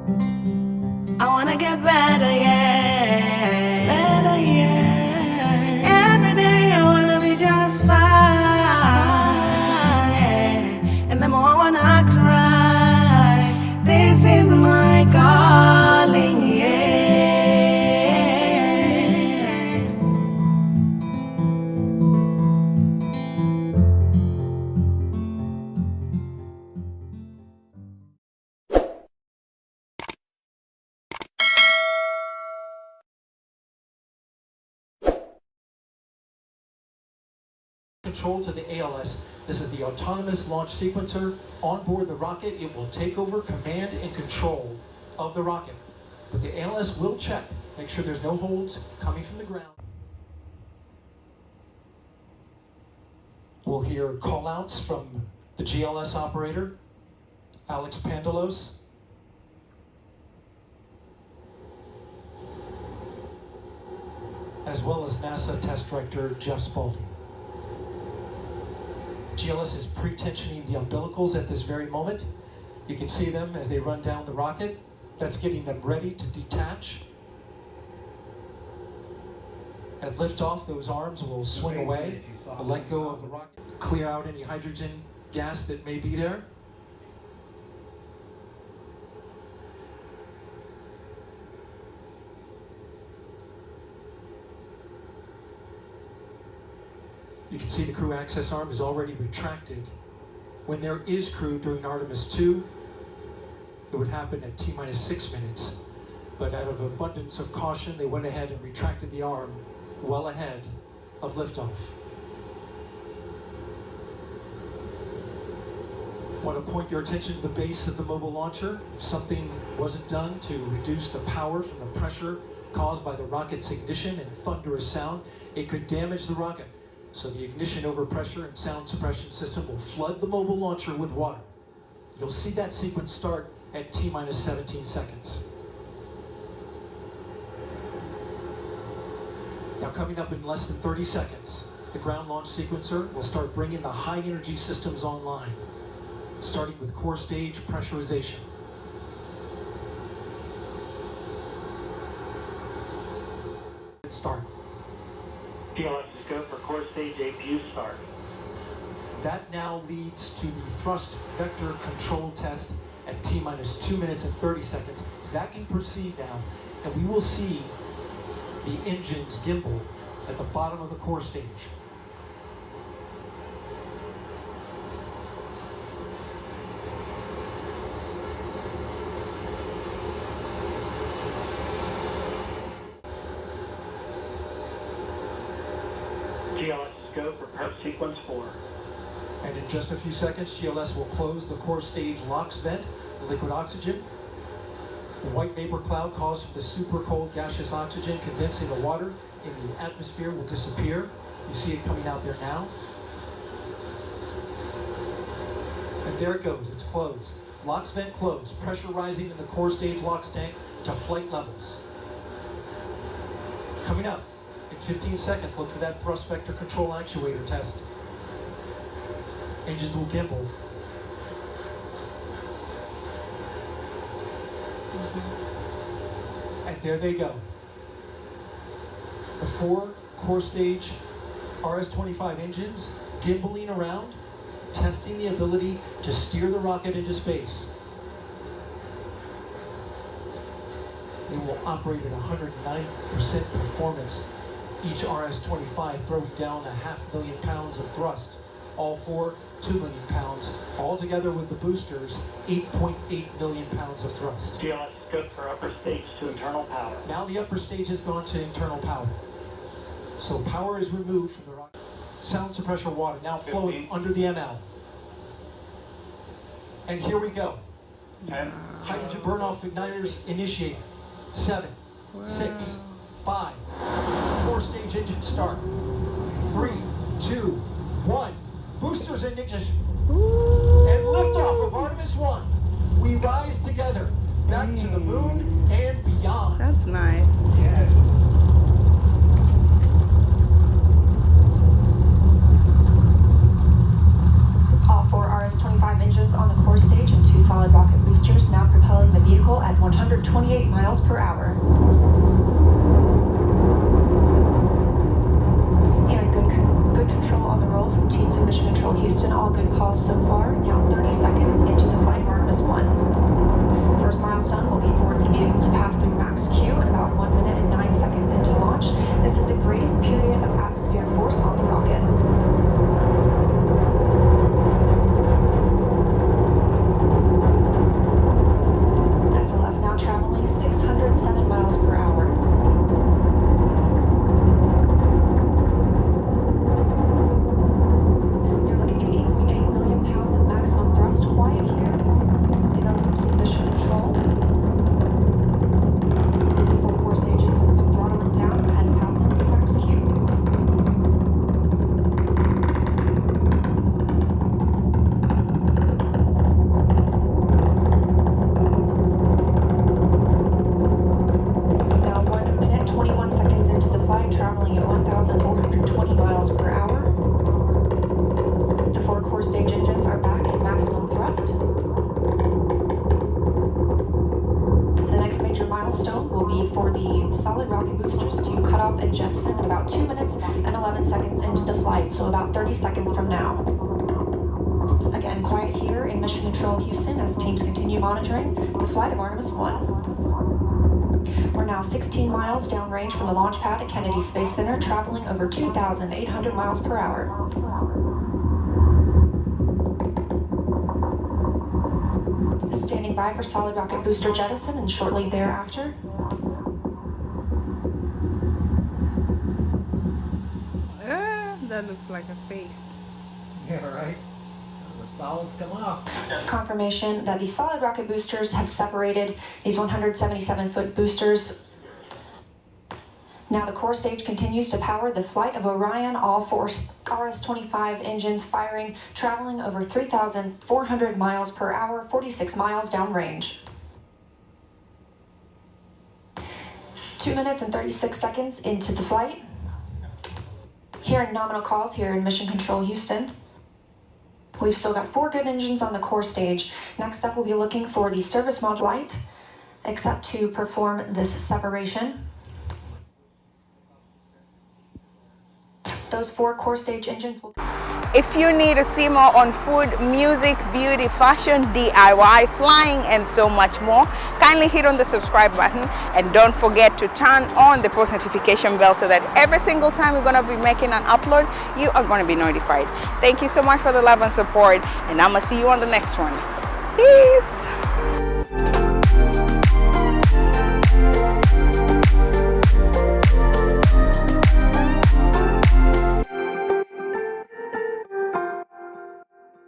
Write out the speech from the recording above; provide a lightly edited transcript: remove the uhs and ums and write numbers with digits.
I wanna get better, yeah. Better, yeah. Every day I wanna be just fine, yeah. And the more I wanna cry, this is my calling, yeah. Control to the ALS. This is the autonomous launch sequencer on board the rocket. It will take over command and control of the rocket. But the ALS will check, make sure there's no holds coming from the ground. We'll hear call-outs from the GLS operator, Alex Pandalos. As well as NASA test director Jeff Spaulding. GLS is pre-tensioning the umbilicals at this very moment. You can see them as they run down the rocket. That's getting them ready to detach. At liftoff, those arms will swing away, let go of the rocket, clear out any hydrogen gas that may be there. You can see the crew access arm is already retracted. When there is crew during Artemis II, it would happen at T-minus 6 minutes. But out of abundance of caution, they went ahead and retracted the arm well ahead of liftoff. I want to point your attention to the base of the mobile launcher. If something wasn't done to reduce the power from the pressure caused by the rocket's ignition and thunderous sound, it could damage the rocket. So the ignition overpressure and sound suppression system will flood the mobile launcher with water. You'll see that sequence start at T-minus 17 seconds. Now coming up in less than 30 seconds, the ground launch sequencer will start bringing the high energy systems online, starting with core stage pressurization. Let's start. PLS is go for core stage APU start. That now leads to the thrust vector control test at T-minus 2 minutes and 30 seconds. That can proceed now, and we will see the engine's gimbal at the bottom of the core stage. GLS is go for prep sequence 4. And in just a few seconds, GLS will close the core stage LOX vent, liquid oxygen. The white vapor cloud caused from the super cold gaseous oxygen condensing the water in the atmosphere will disappear. You see it coming out there now. And there it goes, it's closed. LOX vent closed, pressure rising in the core stage LOX tank to flight levels. Coming up in 15 seconds, look for that thrust vector control actuator test. Engines will gimbal. And there they go. The 4 core stage RS-25 engines gimbaling around, testing the ability to steer the rocket into space. They will operate at 109% performance. Each RS-25 throwing down 500,000 pounds of thrust. All 4, 2 million pounds. All together with the boosters, 8.8 million pounds of thrust. GLS is good for upper stage to internal power. Now the upper stage has gone to internal power. So power is removed from the rocket. Sound suppressor water now flowing under the ML. And here we go. And Hydrogen burn-off igniters initiated. 7, 6, 5. Core stage engine start. 3, 2, 1. Boosters in ignition. And liftoff of Artemis I. We rise together back to the moon and beyond. That's nice. Yeah. All 4 RS-25 engines on the core stage and 2 solid rocket boosters now propelling the vehicle at 128 miles per hour. Hearing good control on the roll from teams in Mission Control Houston. All good calls so far. Now 30 seconds into the flight of Artemis I. First milestone will be for the vehicle to pass through max Q in about 1 minute and 9 seconds into launch. This is the greatest period of atmospheric force on the rocket. SLS now traveling 607 miles per hour. You're looking at 8.8 million pounds of maximum thrust. Quiet here in Artemis Mission Control. Full core stage engines throttling down ahead of passing through max Q. Now 1 minute, 21 seconds into the flight, traveling at 1,420 miles per hour. The 4 core stage engines are back at maximum thrust. The next major milestone will be for the solid rocket boosters to cut off and jettison at about 2 minutes and 11 seconds into the flight, so about 30 seconds from now. Again, quiet here in Mission Control Houston as teams continue monitoring the flight of Artemis I. We're now 16 miles downrange from the launch pad at Kennedy Space Center, traveling over 2,800 miles per hour. Standing by for solid rocket booster jettison and shortly thereafter. That looks like a face. Yeah, right. The solids come off. Confirmation that the solid rocket boosters have separated these 177-foot boosters. Now the core stage continues to power the flight of Orion, all 4 RS-25 engines firing, traveling over 3,400 miles per hour, 46 miles downrange. 2 minutes and 36 seconds into the flight. Hearing nominal calls here in Mission Control Houston. We've still got 4 good engines on the core stage. Next up, we'll be looking for the service module light, except to perform this separation. Those 4 core stage engines will... If you need to see more on food, music, beauty, fashion, DIY, flying, and so much more, kindly hit on the subscribe button and don't forget to turn on the post notification bell so that every single time we're going to be making an upload, you are going to be notified. Thank you so much for the love and support, and I'm going to see you on the next one. Peace!